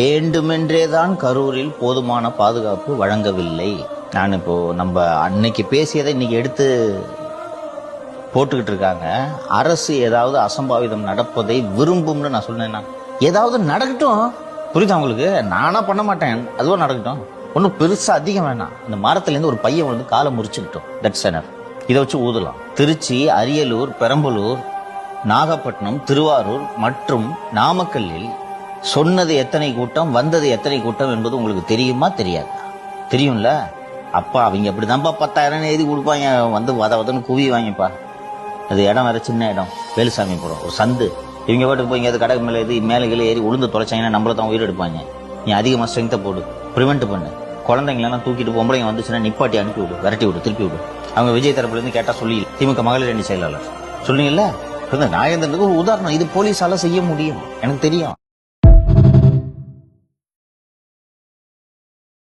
வேண்டுமென்றேதான் கரூரில் போதுமான பாதுகாப்பு வழங்கவில்லை. நான் இப்போ நம்ம அன்னைக்கு பேசியதை இன்னைக்கு எடுத்து போட்டுக்கிட்டு இருக்காங்க. அரசு ஏதாவது அசம்பாவிதம் நடப்பதை விரும்பும்னு நான் சொன்னேன்னா, ஏதாவது நடக்கட்டும், புரியுதா உங்களுக்கு? நானா பண்ண மாட்டேன், அதுவும் நடக்கட்டும், ஒன்றும் பெருசா அதிகம் வேணாம். இந்த மரத்துலேருந்து ஒரு பையன் வந்து காலை முறிச்சுக்கிட்டோம், தட்ஸ் எனஃப். இதை வச்சு ஊதலாம். திருச்சி, அரியலூர், பெரம்பலூர், நாகப்பட்டினம், திருவாரூர் மற்றும் நாமக்கல்லில் சொன்னது எத்தனை கூட்டம், வந்தது எத்தனை கூட்டம் என்பது உங்களுக்கு தெரியுமா தெரியாதா? தெரியும்ல. அப்பா அவங்க அப்படிதான்ப்பா 10,000 எழுதி கொடுப்பாங்க, வந்து வதன்னு குவி வாங்கிப்பா. அது இடம் வேற சின்ன இடம், வேலுசாமி புறம் ஒரு சந்து. இவங்க பாட்டுக்கு போய் அது கடை மேலே ஏறி மேலே கீழே ஏறி உளுந்து தொலைச்சாங்கன்னா நம்மள தான் உயிர் எடுப்பாங்க. நீ அதிகமாக ஸ்ட்ரென்த்தை போடு, ப்ரிவெண்ட் பண்ணு. குழந்தைங்களெல்லாம் தூக்கிட்டு பொம்பளைங்க வந்துச்சுன்னா நிப்பாட்டி அனுப்பி விடு, விரட்டி விடு, திருப்பி விடு. அவங்க விஜய் தரப்புல இருந்து கேட்டா சொல்லி திமுக மகளிர் அணி செயலாளர் சொன்னீங்கல்ல, நாகேந்திரனுக்கு ஒரு உதாரணம். இது போலீஸால செய்ய முடியும், எனக்கு தெரியும்.